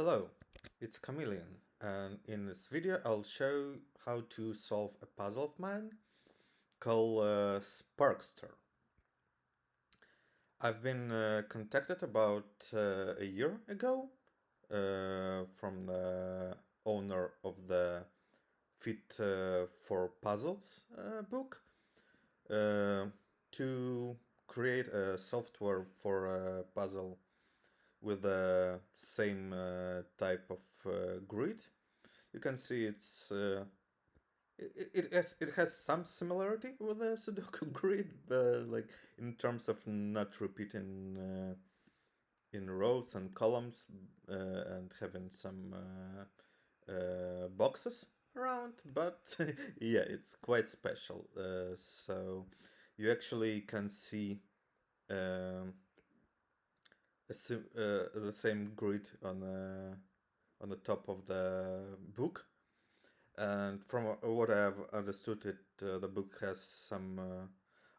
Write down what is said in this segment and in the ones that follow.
Hello, it's Chameleon, and in this video I'll show how to solve a puzzle of mine called Sparkster. I've been contacted about a year ago from the owner of the Fit for Puzzles book uh, to create a software for a puzzle with the same type of grid. You can see it has some similarity with the Sudoku grid, but like in terms of not repeating in rows and columns and having some boxes around. But yeah, it's quite special. So you actually can see um, the same grid on the top of the book. And from what I have understood, the book has some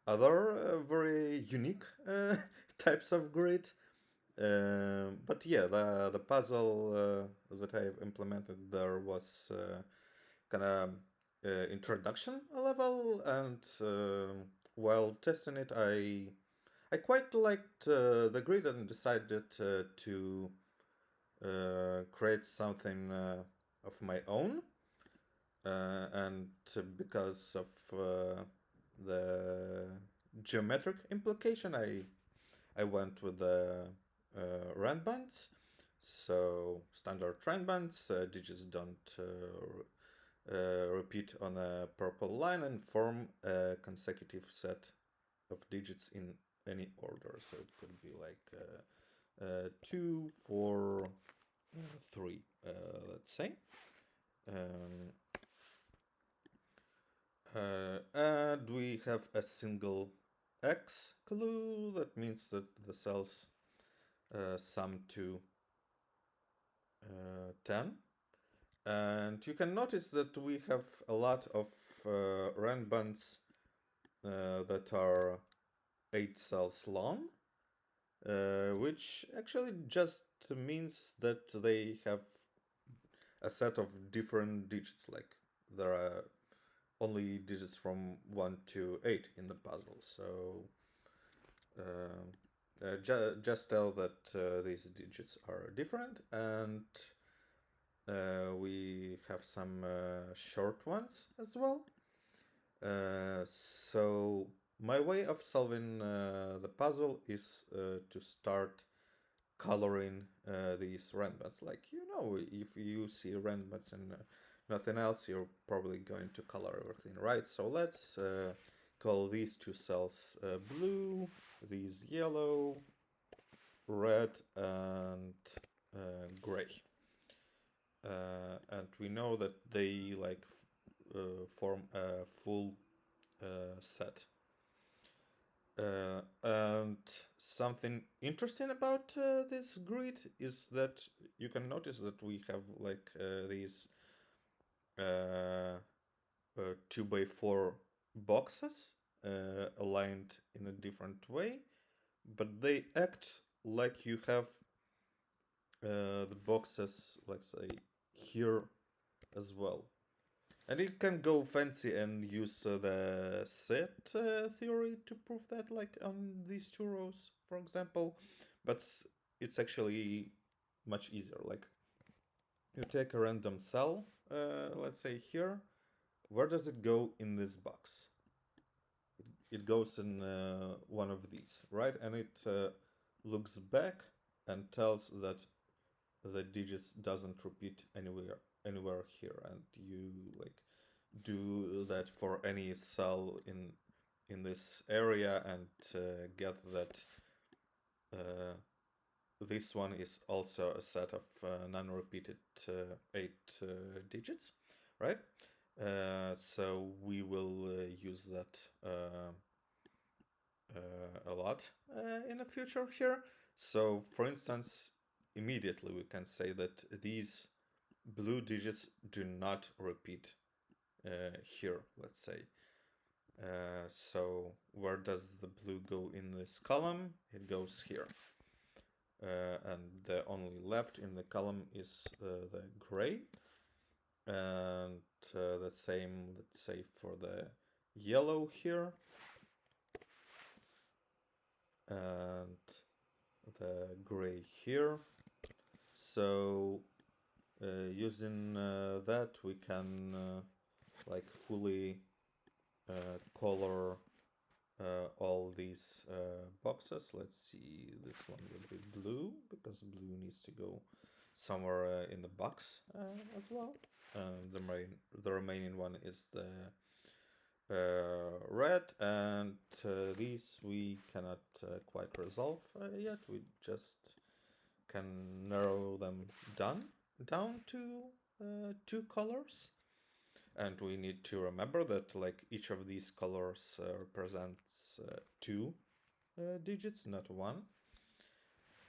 other very unique types of grid. But yeah, the puzzle that I've implemented there was kind of introduction level, and while testing it, I quite liked the grid and decided to create something of my own. And because of the geometric implication, I went with the rand bands. So standard rand bands, digits don't repeat on a purple line and form a consecutive set of digits in any order. So it could be like 2, 4, 3, let's say. Um, and we have a single X clue. That means that the cells sum to 10. And you can notice that we have a lot of rand bands that are 8 cells long, which actually just means that they have a set of different digits. Like there are only digits from 1 to 8 in the puzzle. So just tell that these digits are different, and we have some short ones as well. So my way of solving the puzzle is to start coloring these randbands. Like, if you see randbands and nothing else, you're probably going to color everything, right? So let's call these two cells blue, these yellow, red, and gray. And we know that they form a full set. And something interesting about this grid is that you can notice that we have these 2x4 boxes aligned in a different way, but they act like you have the boxes, let's say, here as well. And you can go fancy and use the set theory to prove that, like on these two rows, for example. But it's actually much easier. Like, you take a random cell, let's say here. Where does it go in this box? It goes in one of these, right? And it looks back and tells that the digits doesn't repeat anywhere here, and you like do that for any cell in this area and get that this one is also a set of non-repeated 8 digits, right? So we will use that a lot in the future here. So for instance, immediately we can say that these blue digits do not repeat here, let's say. So where does the blue go in this column? It goes here. and the only left in the column is the gray. And the same, let's say, for the yellow here. And the gray here. So using that, we can like fully color all these boxes. Let's see, this one will be blue because blue needs to go somewhere in the box as well. And the remaining one is the red, and these we cannot quite resolve yet. We just can narrow them down to two colors. And we need to remember that like each of these colors represents two digits, not one.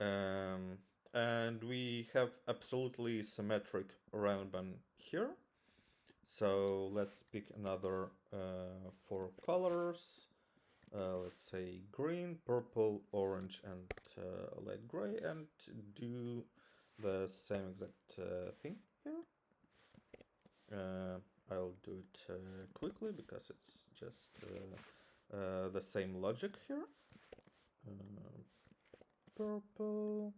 And we have absolutely symmetric round band here. So let's pick another four colors. Let's say green, purple, orange, and light gray, and do the same exact thing here. I'll do it quickly because it's just the same logic here. Purple,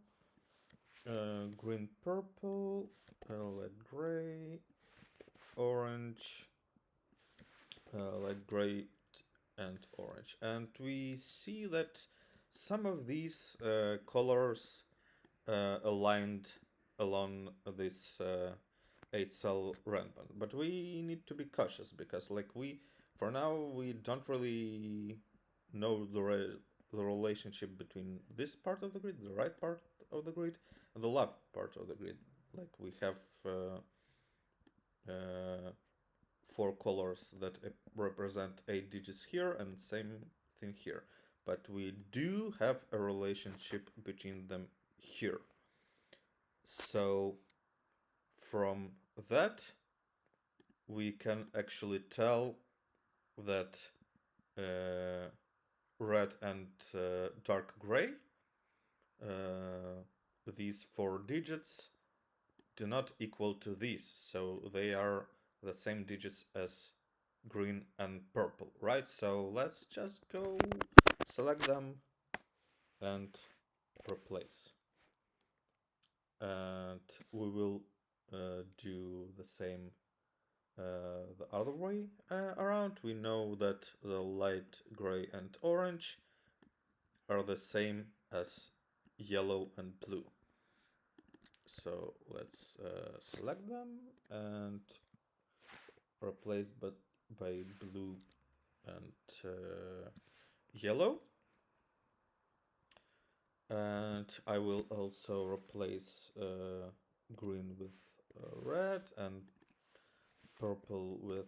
green, purple, light gray, orange, light gray, and orange. And we see that some of these colors aligned along this 8-cell round band, but we need to be cautious because like for now we don't really know the relationship between this part of the grid, the right part of the grid, and the left part of the grid. Like we have four colors that represent 8 digits here and same thing here, but we do have a relationship between them here. So from that we can actually tell that red and dark gray, these 4 digits, do not equal to these, so they are the same digits as green and purple, right? So let's just go select them and replace. And we will do the same the other way around. We know that the light gray and orange are the same as yellow and blue. So let's select them and replace by blue and yellow. And I will also replace green with red and purple with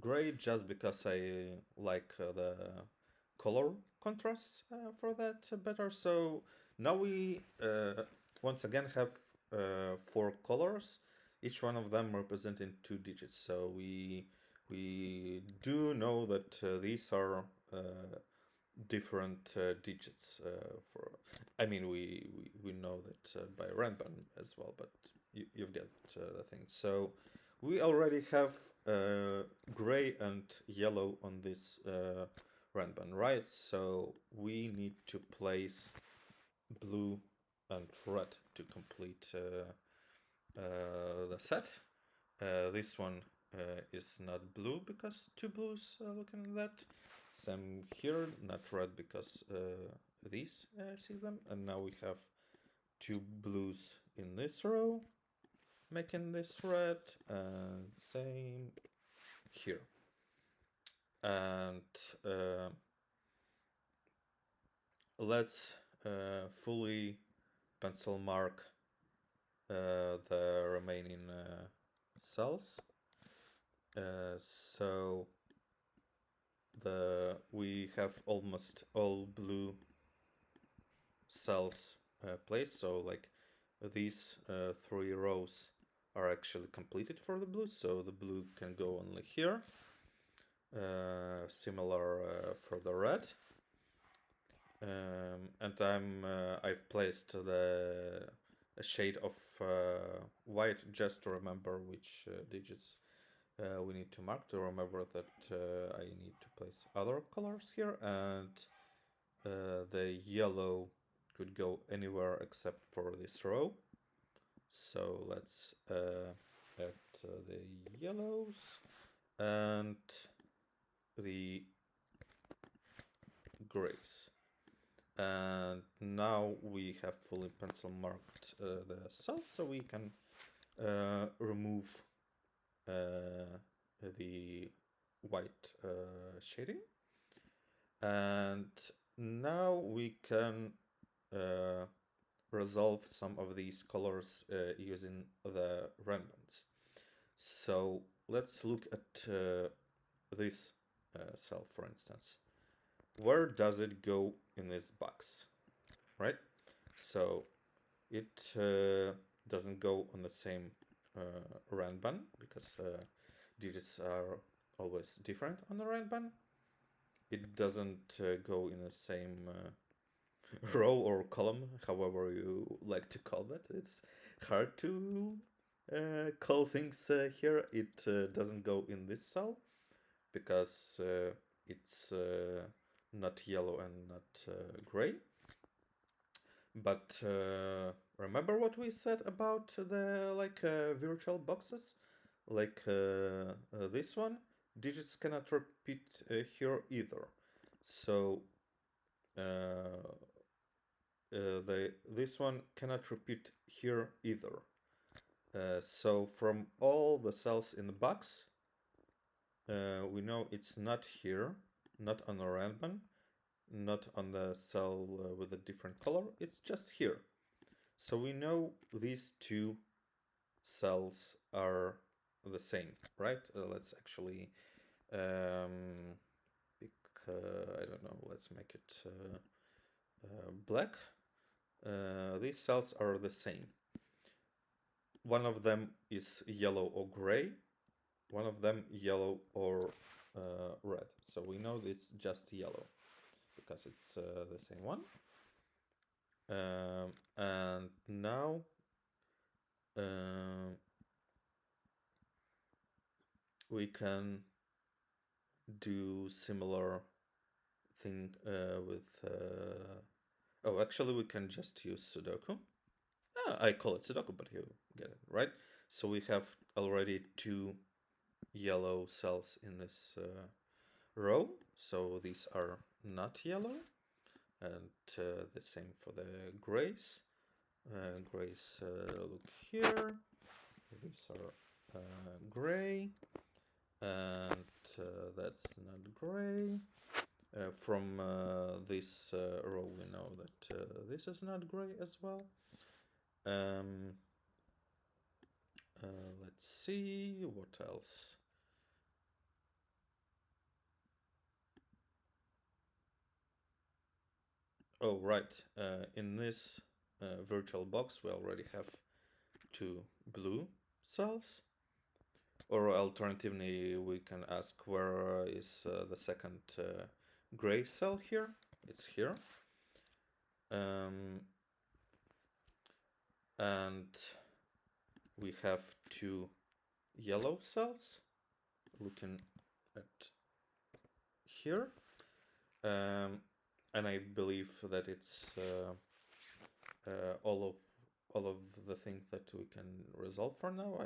gray, just because I like the color contrast for that better. So now we once again have 4 colors, each one of them representing 2 digits. So we do know that these are different digits for. I mean, we know that by random as well, but you get the thing. So we already have gray and yellow on this random, right? So we need to place blue and red to complete the set. This one is not blue because 2 blues looking at that. Same here, not red because these see them. And now we have 2 blues in this row, making this red, and same here. And let's fully pencil mark the remaining cells. So we have almost all blue cells placed. So like these 3 rows are actually completed for the blue. So the blue can go only here. Similar for the red. And I've placed a shade of white just to remember which digits we need to mark, to remember that I need to place other colors here, and the yellow could go anywhere except for this row. So let's add the yellows and the grays. And now we have fully pencil marked the cells, so we can remove the white shading. And now we can resolve some of these colors using the randoms. So let's look at this cell, for instance. Where does it go in this box, right? So it doesn't go on the same ranban because digits are always different on the ranban. It doesn't go in the same row or column, however you like to call that. It's hard to call things here. It doesn't go in this cell because it's not yellow and not gray. But remember what we said about the virtual boxes, like this one? Digits cannot repeat here either. So this one cannot repeat here either. So from all the cells in the box, we know it's not here, not on the ranban, not on the cell with a different color, it's just here. So we know these two cells are the same, right? Let's actually pick, I don't know, let's make it black. These cells are the same. One of them is yellow or gray, one of them yellow or red. So we know it's just yellow because it's the same one. And now we can do similar thing with oh, actually we can just use Sudoku. I call it Sudoku, but you get it, right? So we have already two yellow cells in this row, so these are not yellow, and the same for the grays. Grays look here, these are gray, and that's not gray. From this row we know that this is not gray as well. Let's see, what else? Oh, right. In this virtual box, we already have two blue cells. Or alternatively, we can ask where is the second gray cell here. It's here. And we have two yellow cells looking at here. And I believe that it's all of the things that we can resolve for now.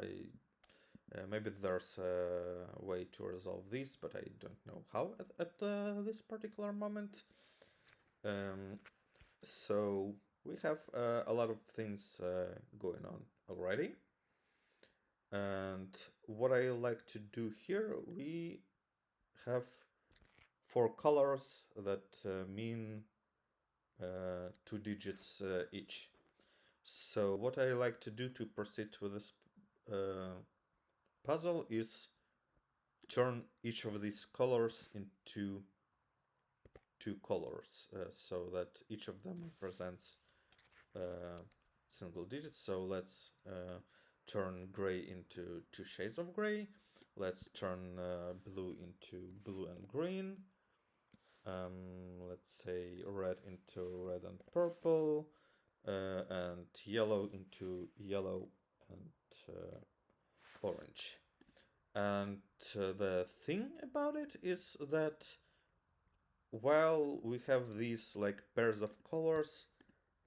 Maybe there's a way to resolve these, but I don't know how at this particular moment. So we have a lot of things going on already. And what I like to do here, we have 4 colors that mean 2 digits each. So what I like to do to proceed with this puzzle is turn each of these colors into 2 colors so that each of them represents single digits. So let's turn gray into 2 shades of gray. Let's turn blue into blue and green. let's say red into red and purple, and yellow into yellow and orange. And the thing about it is that while we have these like pairs of colors,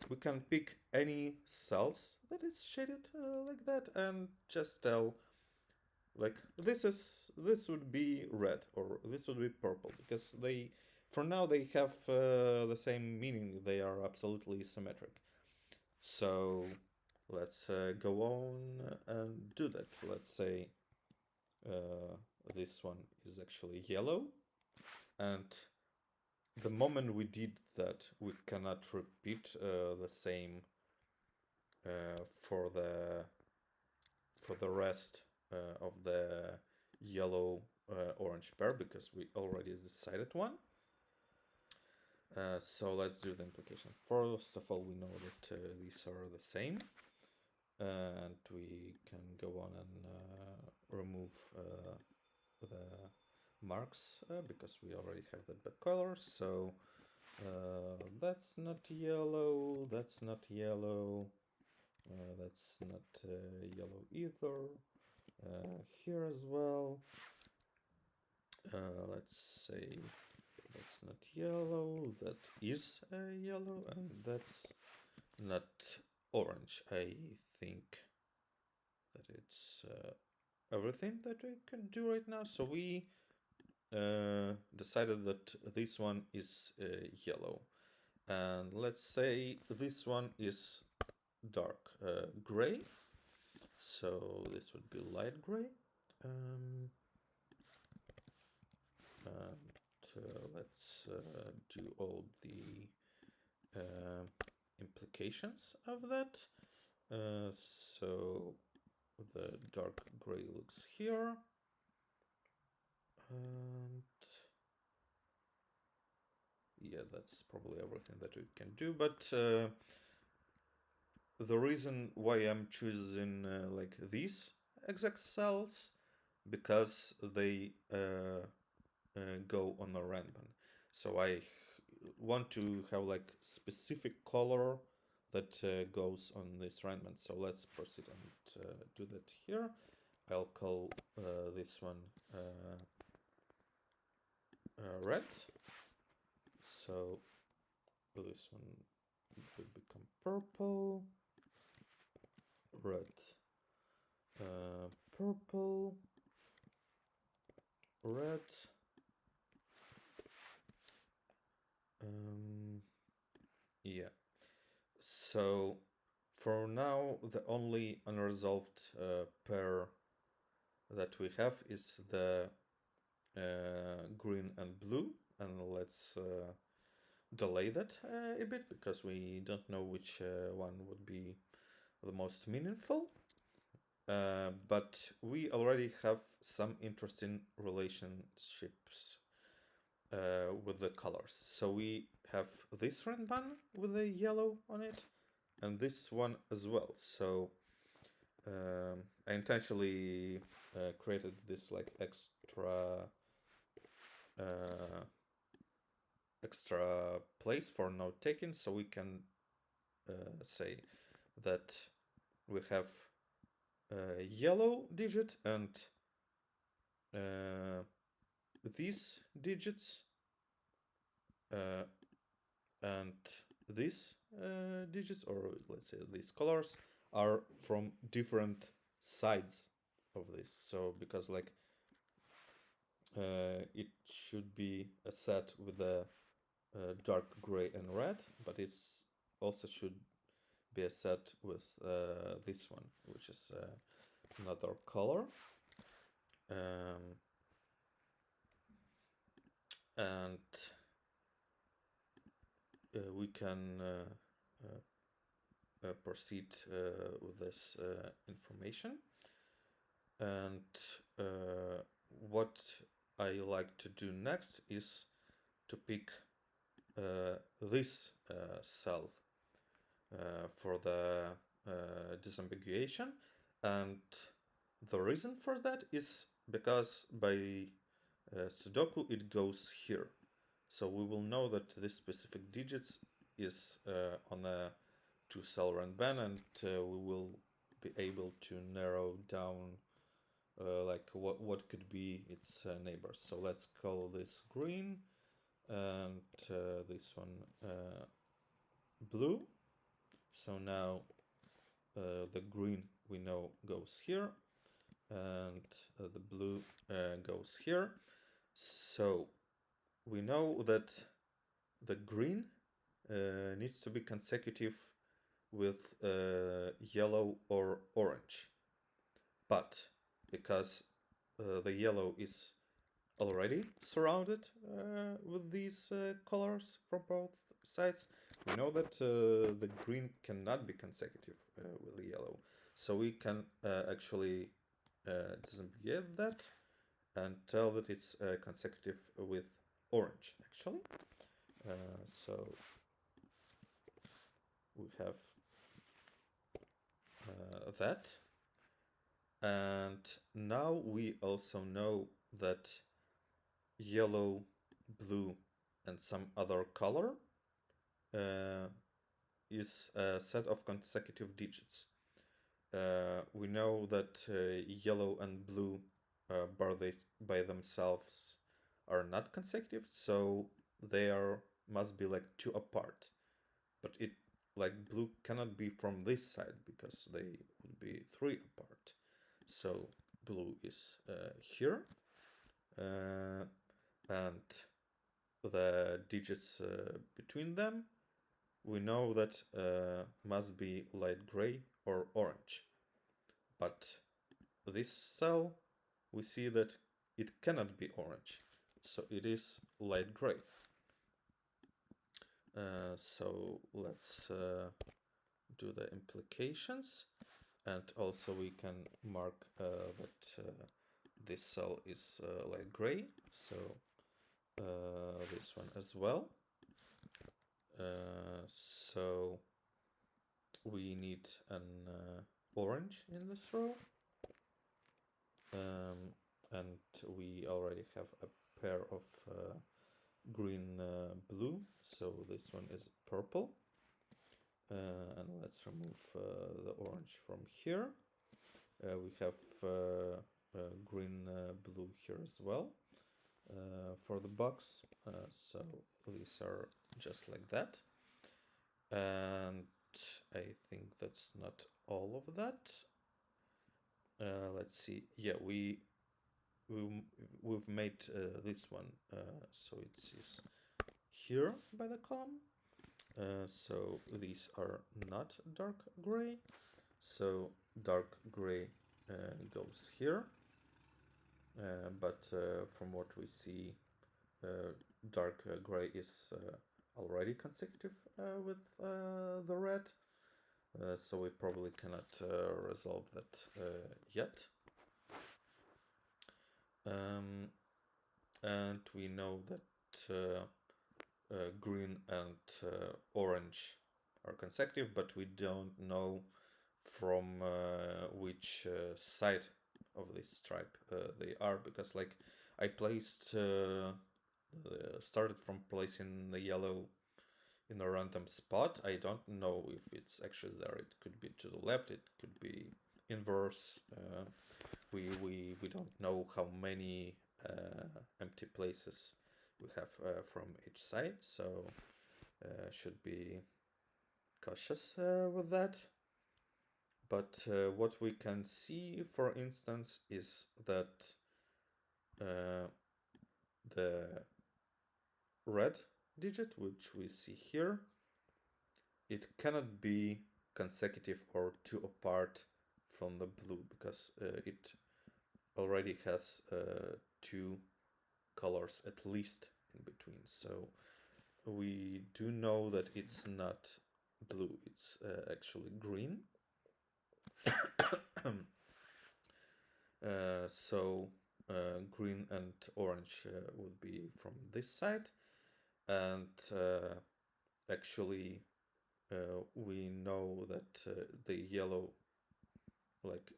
we can pick any cells that is shaded like that and just tell like this would be red or this would be purple, because they for now they have the same meaning. They are absolutely symmetric. So let's go on and do that. Let's say this one is actually yellow, and the moment we did that, we cannot repeat the same for the rest of the yellow orange pair, because we already decided one. So let's do the implication. First of all, we know that these are the same, and we can go on and remove the marks because we already have the back color. So that's not yellow, that's not yellow, that's not yellow either. Here as well. Let's say that's not yellow, that is yellow, and that's not orange. I think that it's everything that we can do right now. So we decided that this one is yellow. And let's say this one is dark gray. So this would be light gray. And let's do all the implications of that. So the dark gray looks here. And yeah, that's probably everything that we can do. But the reason why I'm choosing like these exact cells, because they go on the random. So I want to have like specific color that goes on this random. So let's proceed and do that here. I'll call this one red. So this one will become purple, red, purple, red. Yeah. So for now, the only unresolved pair that we have is the green and blue, and let's delay that a bit because we don't know which one would be the most meaningful. But we already have some interesting relationships with the colors. So we have this red band with a yellow on it, and this one as well. So I intentionally created this like extra place for note taking, so we can say that we have a yellow digit and these digits and these digits, or let's say these colors, are from different sides of this. So because like it should be a set with a dark gray and red, but it's also should be a set with this one, which is another color. And we can proceed with this information. And what I like to do next is to pick this cell for the disambiguation. And the reason for that is because by Sudoku it goes here. So we will know that this specific digits is on a two-cell run-ban, and we will be able to narrow down like what could be its neighbors. So let's call this green, and this one blue. So now the green we know goes here, and the blue goes here. So we know that the green needs to be consecutive with yellow or orange. But because the yellow is already surrounded with these colors from both sides, we know that the green cannot be consecutive with the yellow. So we can actually disambiguate that and tell that it's consecutive with orange, actually. So we have that. And now we also know that yellow, blue, and some other color is a set of consecutive digits. We know that yellow and blue by themselves are not consecutive, so they must be like two apart. But it like blue cannot be from this side because they would be three apart. So blue is here, and the digits between them we know that must be light gray or orange. But this cell, we see that it cannot be orange, so it is light gray. So let's do the implications, and also we can mark that this cell is light gray, so this one as well. So we need an orange in this row, and we already have a pair of green blue, so this one is purple. And let's remove the orange from here. We have green blue here as well for the box, so these are just like that. And I think that's not all of that. Let's see. Yeah, we've made this one, so it's here by the column. So these are not dark gray. So dark gray goes here. But from what we see, dark gray is already consecutive with the red. So we probably cannot resolve that yet. And we know that green and orange are consecutive, but we don't know from which side of this stripe they are, because like I placed started from placing the yellow in a random spot. I don't know if it's actually there. It could be to the left, it could be inverse. We don't know how many empty places we have from each side, so should be cautious with that. But what we can see, for instance, is that the red digit, which we see here, it cannot be consecutive or two apart from the blue, because it already has two colors at least in between. So we do know that it's not blue, it's actually green. So green and orange would be from this side, and actually we know that the yellow, like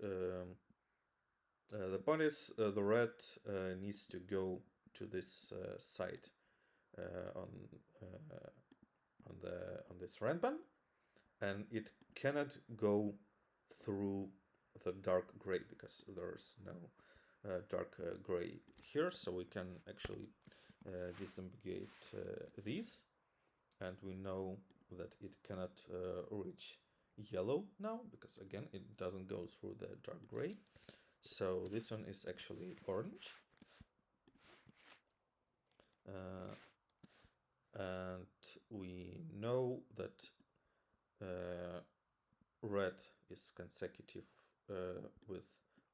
the point is the red needs to go to this side on on this random, and it cannot go through the dark gray because there's no dark gray here, so we can actually disambiguate these, and we know that it cannot reach yellow now because again it doesn't go through the dark gray. So this one is actually orange. And we know that red is consecutive with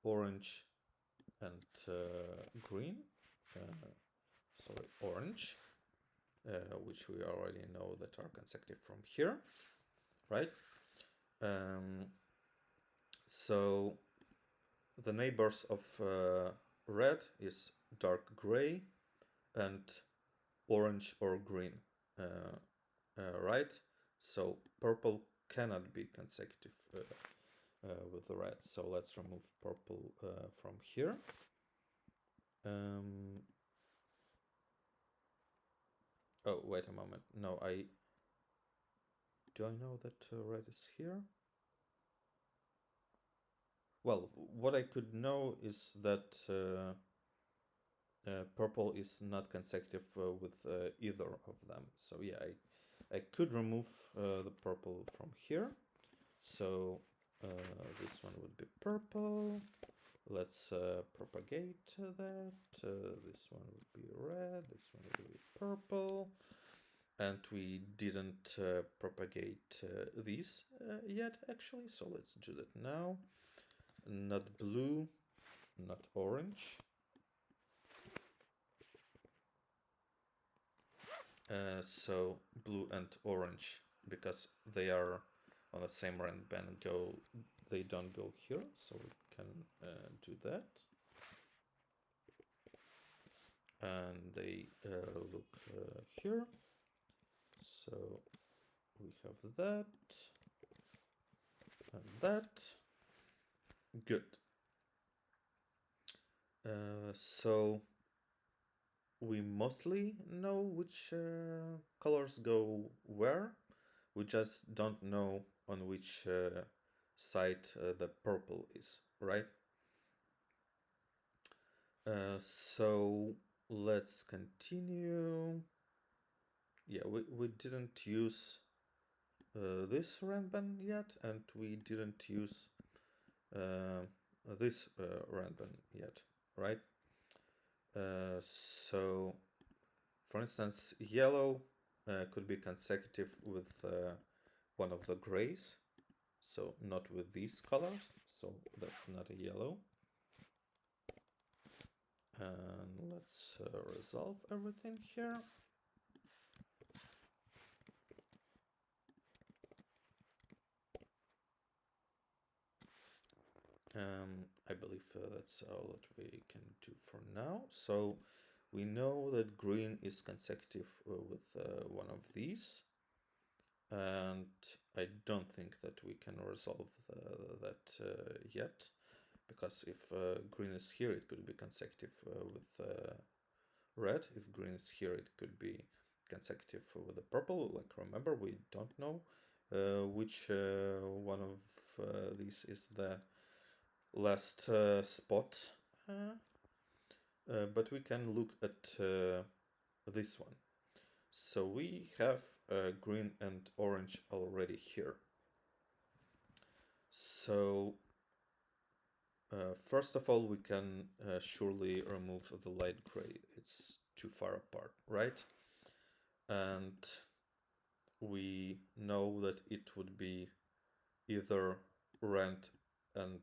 orange and green. Sorry, orange, which we already know that are consecutive from here, right? So the neighbors of red is dark gray and orange or green, right? So purple cannot be consecutive with the red. So let's remove purple from here. Oh, wait a moment. No, do I know that red is here? Well, what I could know is that purple is not consecutive with either of them. So yeah, I could remove the purple from here. So this one would be purple. Let's propagate that. This one would be red. This one would be purple. And we didn't propagate these yet, actually. So let's do that now. Not blue, not orange. So blue and orange, because they are on the same rand band, they don't go here, so we can do that. And they look here. So we have that and that. Good. So we mostly know which colors go where. We just don't know on which side the purple is, right? So let's continue. Yeah, we didn't use this random yet, and we didn't use this random yet, right? So, for instance, yellow could be consecutive with one of the grays, so not with these colors, so that's not a yellow. And let's resolve everything here. I believe that's all that we can do for now. So we know that green is consecutive with one of these, and I don't think that we can resolve that yet, because if green is here, it could be consecutive with red. If green is here, it could be consecutive with the purple. Like, remember, we don't know which one of these is the last spot, but we can look at this one. So we have green and orange already here. So first of all, we can surely remove the light gray. It's too far apart, right? And we know that it would be either red and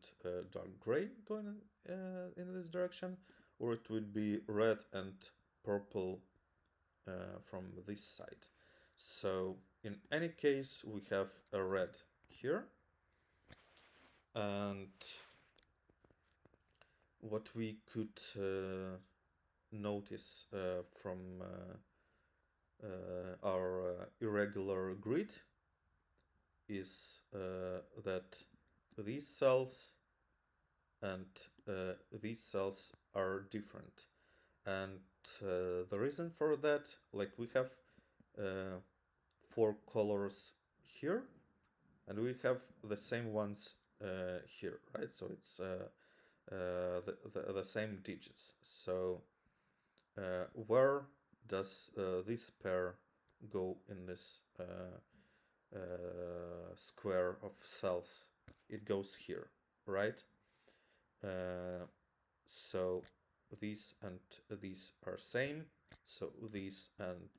dark gray going in this direction, or it would be red and purple from this side. So in any case, we have a red here, and what we could notice from our irregular grid is that these cells and these cells are different, and the reason for that, like we have uh, 4 colors here, and we have the same ones here, right? So it's the same digits. So where does this pair go in this square of cells? It goes here, right? So these and these are same, so these and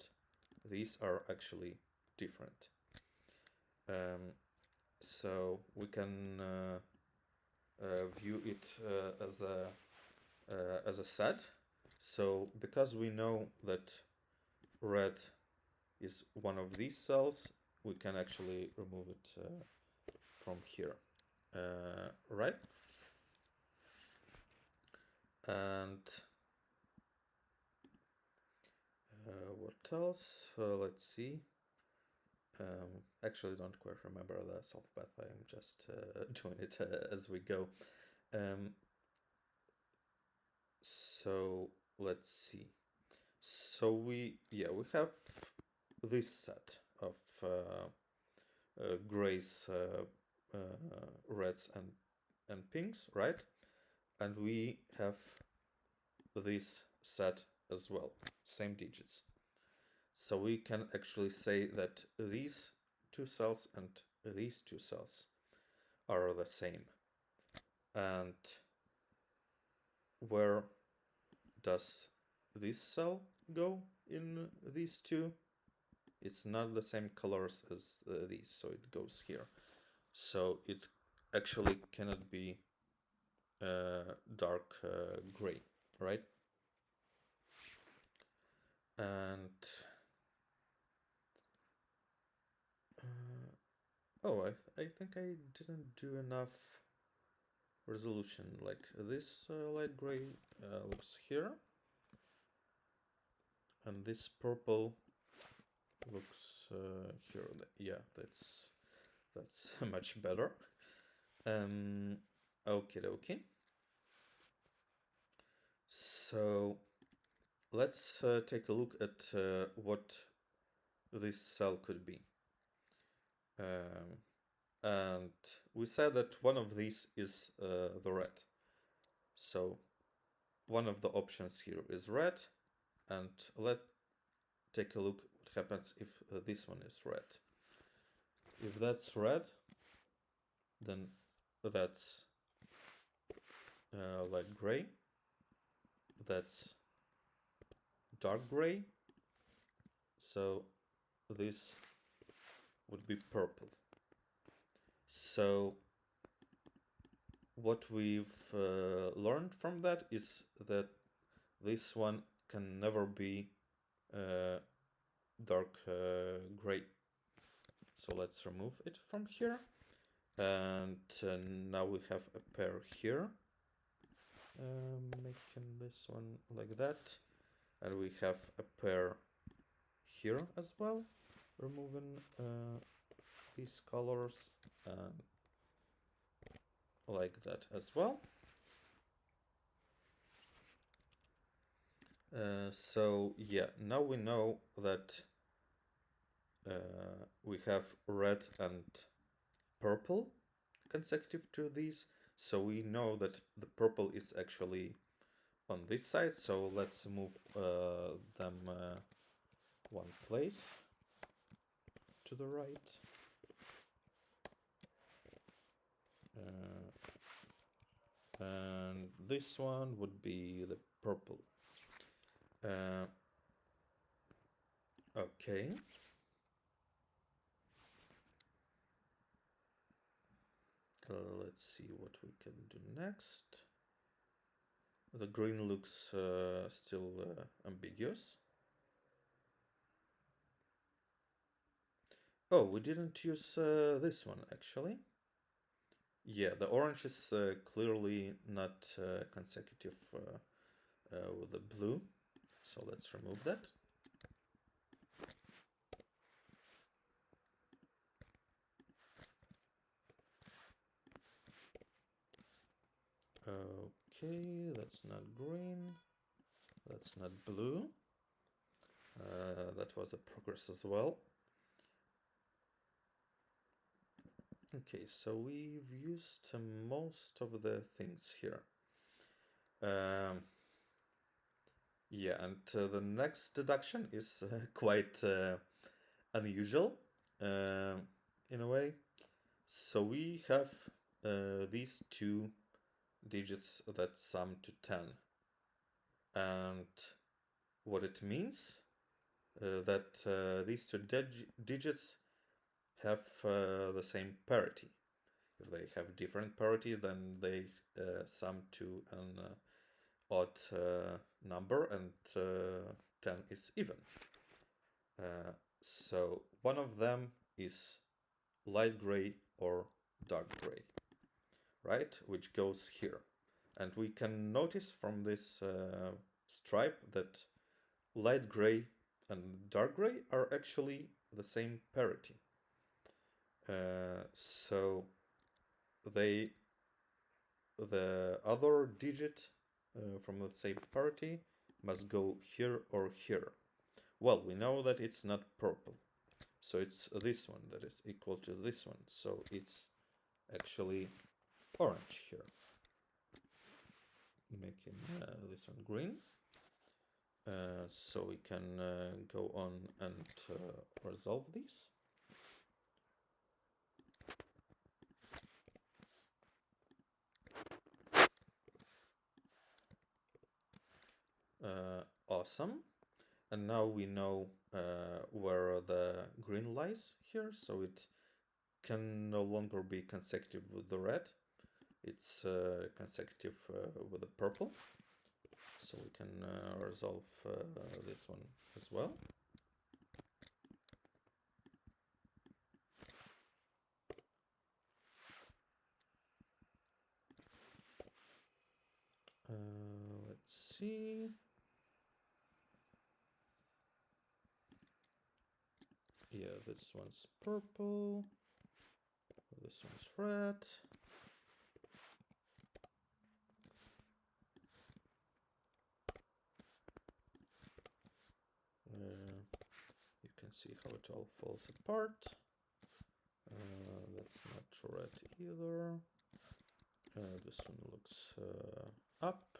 these are actually different. So we can view it as a set. So because we know that red is one of these cells, we can actually remove it from here, right? And what else? Let's see. Actually, don't quite remember the solve path. I'm just doing it as we go. So let's see. So we have this set of grays, reds, and pinks, right? And we have this set as well, same digits. So we can actually say that these two cells and these two cells are the same. And where does this cell go in these two? It's not the same colors as these, so it goes here. So it actually cannot be dark gray, right? And oh, I think I didn't do enough resolution. Like this light gray looks here, and this purple looks here. Yeah, that's much better. Okay. So let's take a look at what this cell could be. And we said that one of these is the red. So one of the options here is red, and let's take a look what happens if this one is red. If that's red, then that's light gray, that's dark gray, so this would be purple. So what we've learned from that is that this one can never be dark gray. So let's remove it from here. And now we have a pair here. Making this one like that. And we have a pair here as well. Removing these colors like that as well. So yeah, now we know that we have red and purple consecutive to these. So we know that the purple is actually on this side. So let's move them one place to the right. And this one would be the purple. Okay. Let's see what we can do next. The green looks still ambiguous. Oh, we didn't use this one actually. Yeah, the orange is clearly not consecutive with the blue. So let's remove that. Okay, that's not green. That's not blue. That was a progress as well. Okay, so we've used most of the things here. Yeah, and the next deduction is quite unusual in a way. So we have these two digits that sum to 10. And what it means that these two digits have the same parity. If they have different parity, then they sum to an odd number, and 10 is even. So one of them is light gray or dark gray, right? Which goes here. And we can notice from this stripe that light gray and dark gray are actually the same parity. So the other digit from the same parity must go here or here. Well, we know that it's not purple, so it's this one that is equal to this one, so it's actually orange here. Making this one green. So we can go on and resolve these. Awesome. And now we know where the green lies here, so it can no longer be consecutive with the red. It's consecutive with the purple. So we can resolve this one as well. Let's see. Yeah, this one's purple. This one's red. You can see how it all falls apart. That's not red either. This one looks up.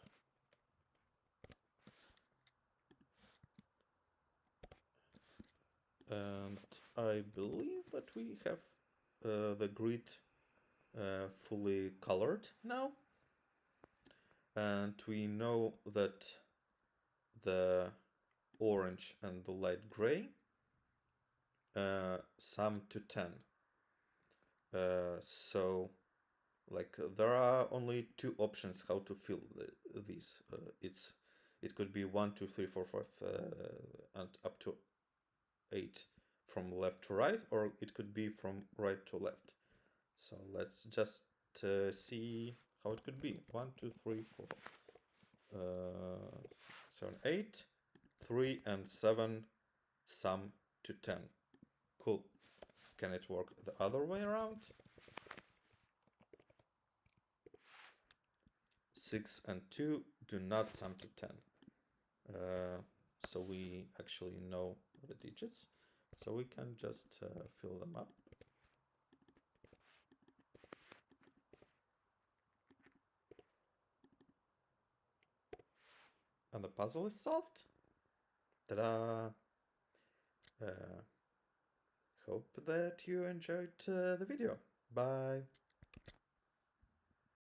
And I believe that we have the grid fully colored now. And we know that the orange and the light gray sum to 10. So like there are only two options how to fill these. It could be 1, 2, 3, 4, 5, and up to 8 from left to right, or it could be from right to left. So let's just see how it could be. 1, 2, 3, 4, 7, 8, 3 and 7 sum to 10. Cool. Can it work the other way around? 6 and 2 do not sum to 10. So we actually know the digits, so we can just fill them up. And the puzzle is solved. Ta-da! Hope that you enjoyed the video. Bye!